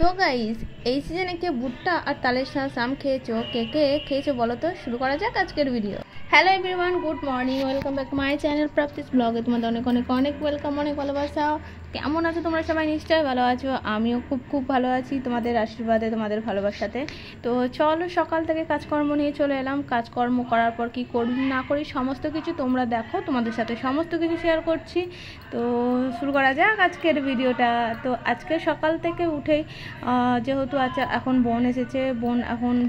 তো গাইস, এই সিজনে কে ভুট্টা আর তালের শাঁস আম খেয়েছো? কে কে খেয়েছো বলো তো। শুরু করা যাক আজকের video. Hello everyone, good morning, welcome back to my channel প্রাপ্তিস ব্লগে। তোমাদের অনেক অনেক অনেক ওয়েলকাম, অনেক ভালোবাসা। কেমন আছো তোমরা সবাই? নিশ্চয়ই ভালো আছো। আমিও খুব খুব ভালো আছি তোমাদের আশীর্বাদে, তোমাদের ভালোবাসাতে। তো চলো, সকাল থেকে কাজকর্ম নিয়ে চলে এলাম। কাজকর্ম করার পর কি করি না করি সমস্ত কিছু তোমরা দেখো, তোমাদের সাথে সমস্ত কিছু শেয়ার করছি। তো শুরু করা যাক আজকের ভিডিওটা। তো আজকে সকাল থেকে উঠেই যেহেতু আচ্ছা এখন বোন এসেছে,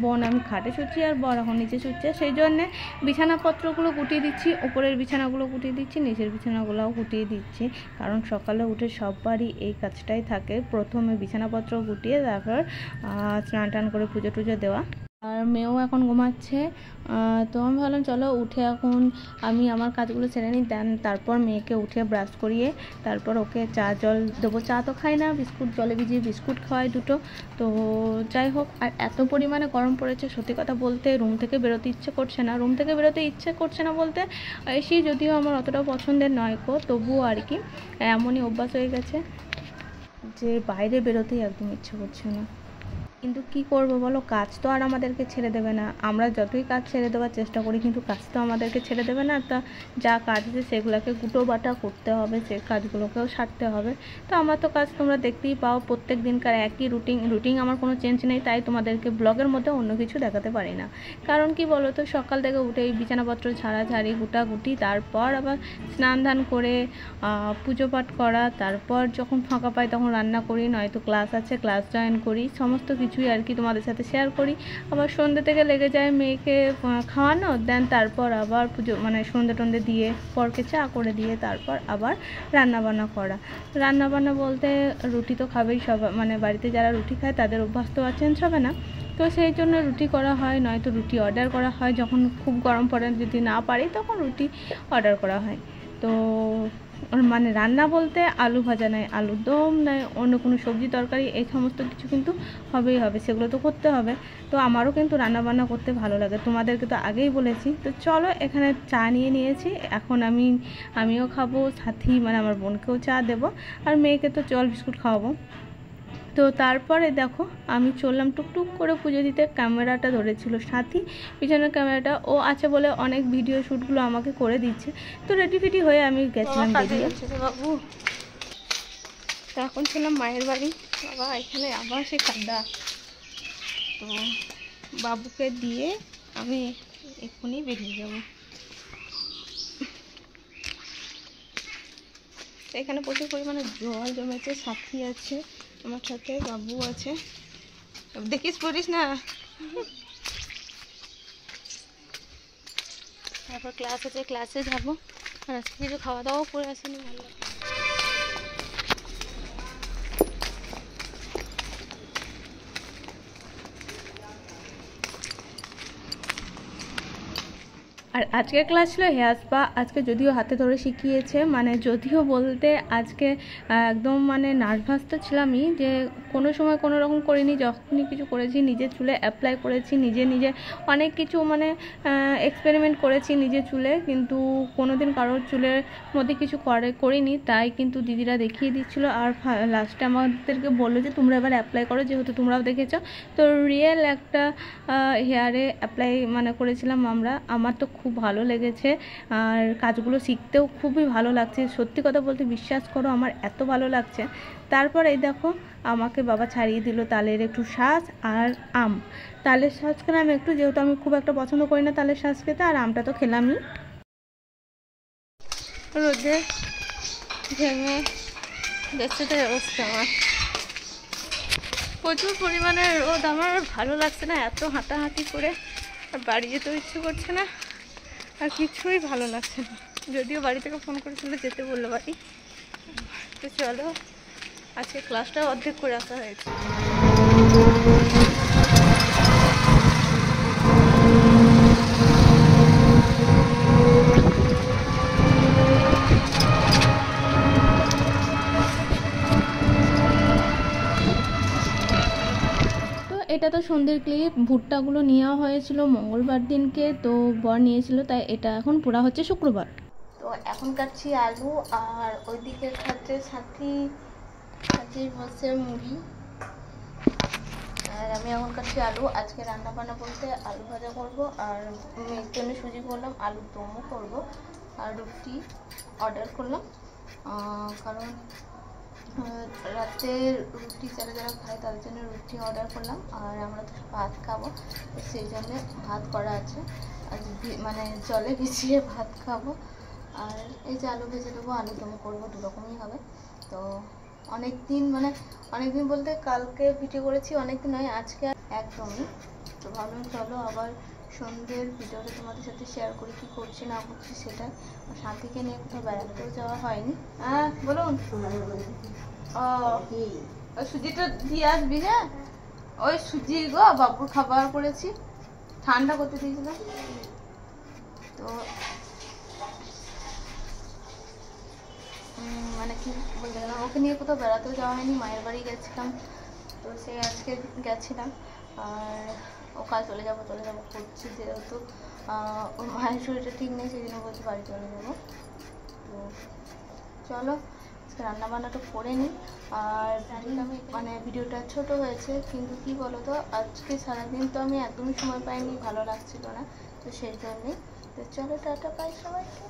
বোন আমি খাটে শুচ্ছি আর বর এখন নিচে শুচ্ছে, সেই জন্যে বিছানাপত্রগুলো গুটিয়ে দিচ্ছি। উপরের বিছানাগুলো গুটিয়ে দিচ্ছি, নিচের বিছানাগুলোও গুটিয়ে দিচ্ছি, কারণ সকালে উঠে সববারই এই কাজটাই থাকে। প্রথমে বিছানাপত্র গুটিয়ে তারপর স্নান টান করে পুজো টুজো দেওয়া। আর মেয়েও এখন ঘুমাচ্ছে। তো আমি ভাবলাম চলো উঠে এখন আমি আমার কাজগুলো সেরে নিই, দেন তারপর মেয়েকে উঠে ব্রাশ করিয়ে তারপর ওকে চা জল দেবো। চা তো খাই না, বিস্কুট জলে ভিজিয়ে বিস্কুট খাওয়াই দুটো। তো যাই হোক, আর এত পরিমাণে গরম পড়েছে, সত্যি কথা বলতে রুম থেকে বেরোতে ইচ্ছে করছে না বলতে এসি যদিও আমার অতটা পছন্দের নয় গো, তবুও আর কি এমনই অভ্যাস হয়ে গেছে যে বাইরে বেরোতেই একদম ইচ্ছে করছে না। কিন্তু কি করব বলো, কাজ তো আর আমাদেরকে ছেড়ে দেবে না। আমরা যতই কাজ ছেড়ে দেওয়ার চেষ্টা করি, কিন্তু কাজ তো আমাদেরকে ছেড়ে দেবে না। তা যা কাজ আছে সেগুলোকে গুটো বাটা করতে হবে, সে কাজগুলোকেও সারতে হবে। তো আমার তো কাজ তোমরা দেখতেই পাও, প্রত্যেক দিনকার একই রুটিন আমার কোনো চেঞ্জ নেই। তাই তোমাদেরকে ব্লগের মধ্যে অন্য কিছু দেখাতে পারি না। কারণ কি বলো তো, সকাল থেকে উঠে এই বিছানাপত্র ঝাড়াঝাড়ি গুটাগুটি, তারপর আবার স্নান ধান করে পুজো পাঠ করা, তারপর যখন ফাঁকা পাই তখন রান্না করি, নয়তো ক্লাস আছে ক্লাস জয়েন করি, সমস্ত কিছুই আর কি তোমাদের সাথে শেয়ার করি। আবার সন্ধ্যে থেকে লেগে যায় মেয়েকে খাওয়ানো, দেন তারপর আবার পুজো সন্ধ্যে টন্ধে দিয়ে পরকে চা করে দিয়ে তারপর আবার রান্নাবান্না করা। রান্নাবান্না বলতে রুটি তো খাবেই সবাই, বাড়িতে যারা রুটি খায় তাদের অভ্যাস তো আর চেঞ্জ হবে না। তো সেই জন্য রুটি করা হয়, নয়তো রুটি অর্ডার করা হয়। যখন খুব গরম পড়ে, যদি না পারি তখন রুটি অর্ডার করা হয়। তো রান্না বলতে আলু ভাজা নয়, আলুর দম নয়, অন্য কোনো সবজি তরকারি, এই সমস্ত কিছু কিন্তু হবেই হবে, সেগুলো তো করতে হবে। তো আমারও কিন্তু রান্নাবান্না করতে ভালো লাগে, তোমাদেরকে তো আগেই বলেছি। তো চলো, এখানে চা নিয়েছি, এখন আমিও খাবো, সাথী আমার বোনকেও চা দেবো, আর মেয়েকে তো জল বিস্কুট খাওয়াবো। তো তারপরে দেখো আমি চললাম টুকটুক করে পুজো দিতে। ক্যামেরাটা ধরেছিল সাথী, পিছনের ক্যামেরাটা ও আছে বলে অনেক ভিডিও শ্যুটগুলো আমাকে করে দিচ্ছে। তো রেডি হয়ে আমি গেছিলাম বেরিয়ে। বাবু তো এখন ছিলাম মায়ের বাড়ি। বাবা এখানে আবার সে কাদা। তো বাবুকে দিয়ে আমি এক্ষুনি বেরিয়ে যাব। এখানে প্রচুর পরিমাণে জল জমেছে, সাথী আছে আমার সাথে, বাবু আছে, দেখিস পড়িস না। তারপর ক্লাস আছে, ক্লাসে যাবো। আর আজকে কিছু খাওয়া দাওয়াও করে আসেনি, ভালো লাগে। আর আজকের ক্লাস ছিল হেয়ার স্পা। আজকে যদিও হাতে ধরে শিখিয়েছে, যদিও বলতে আজকে একদম নার্ভাস তো ছিলামই, যে কোনো সময় কোনো রকম করিনি। যখনই কিছু করেছি নিজের চুলে অ্যাপ্লাই করেছি, নিজে অনেক কিছু এক্সপেরিমেন্ট করেছি নিজের চুলে, কিন্তু কোনো দিন কারোর চুলের মধ্যে কিছু করিনি। তাই কিন্তু দিদিরা দেখিয়ে দিচ্ছিলো, আর লাস্টে আমাদেরকে বললো যে তোমরা এবার অ্যাপ্লাই করো, যেহেতু তোমরাও দেখেছো। তো রিয়েল একটা হেয়ারে অ্যাপ্লাই করেছিলাম আমরা। আমার তো খুব ভালো লেগেছে, আর কাজগুলো শিখতেও খুবই ভালো লাগছে। সত্যি কথা বলতে বিশ্বাস করো, আমার এত ভালো লাগছে। তারপর এই দেখো আমাকে বাবা ছাড়িয়ে দিল তালের একটু শাঁস আর আম। তালের শাঁস খেলাম একটু, যেহেতু আমি খুব একটা পছন্দ করি না তালের শাঁস খেতে, আর আমটা তো খেলামই। রোদে ঘেমে দেখতে তো অবস্থা আমার, প্রচুর পরিমাণে রোদ। আমার ভালো লাগছে না এত হাঁটাহাঁটি করে, আর বাড়ি যেতেও ইচ্ছে করছে না, আর কিছুই ভালো লাগছে না। যদিও বাড়ি থেকে ফোন করেছিল, যেতে বললো বাড়ি। তো চলো, আজকে ক্লাসটা অর্ধেক করে আসা হয়েছে। এটা তো সন্ধ্যের ক্লিপ। ভুট্টাগুলো নেওয়া হয়েছিল মঙ্গলবার দিনকে, তো বর নিয়েছিল, তাই এটা এখন পোড়া হচ্ছে শুক্রবার। তো এখন কাটছি আলু, আর ওইদিকে খাচ্ছে সাথী বসে মুড়ি। এখন কাটছি আলু। আজকে রান্না বান্না বলতে আলু ভাজা করব, আর মেয়ের জন্য সুজি করলাম, আলুর দমও করব, আর রুটি অর্ডার করলাম। কারণ রাতে রুটি যারা যারা খায় তাদের জন্য রুটি অর্ডার করলাম, আর আমরা তো ভাত খাবো, সেই জন্যে ভাত করা আছে, মানে জলে ভিজিয়ে ভাত খাবো। আর এই যে আলু ভেজে দেবো, আলু দম করবো, দুরকমই হবে। তো অনেক দিন বলতে কালকে ভিডিও করেছি, অনেক দিন নয়, আজকে একদমই। তো ভাবলাম চলো আবার সন্ধ্যের ভিডিওটা তোমাদের সাথে শেয়ার করি, কী করছি না করছি সেটা। সাথীকে নিয়ে কোথাও বেড়াতেও যাওয়া হয়নি। হ্যাঁ বলুন। ওই সুজিটা দিয়ে আসবি, হ্যাঁ ওই সুজি গো বাবুর খাবার করেছি, ঠান্ডা করতে দিয়েছিলাম। তো মানে কি বলতে গেলাম, ওকে নিয়ে কোথাও বেড়াতেও যাওয়া হয়নি, মায়ের বাড়ি গেছিলাম। তো সে আজকে গেছিলাম, আর ও কাল চলে যাবো করছি, যেহেতু ওর মায়ের শরীরটা ঠিক নেই, সেই জন্য বলছি বাড়ি চলে যাবো। তো চলো আজকে রান্নাবান্নাটা করে নিই। আর আমি মানে ভিডিওটা ছোট হয়েছে, কিন্তু কি বলো তো, আজকে সারাদিন তো আমি একদমই সময় পাইনি, ভালো লাগছিল না, তো সেই জন্যেই। তো চলো টাটা, বাই সবাইকে।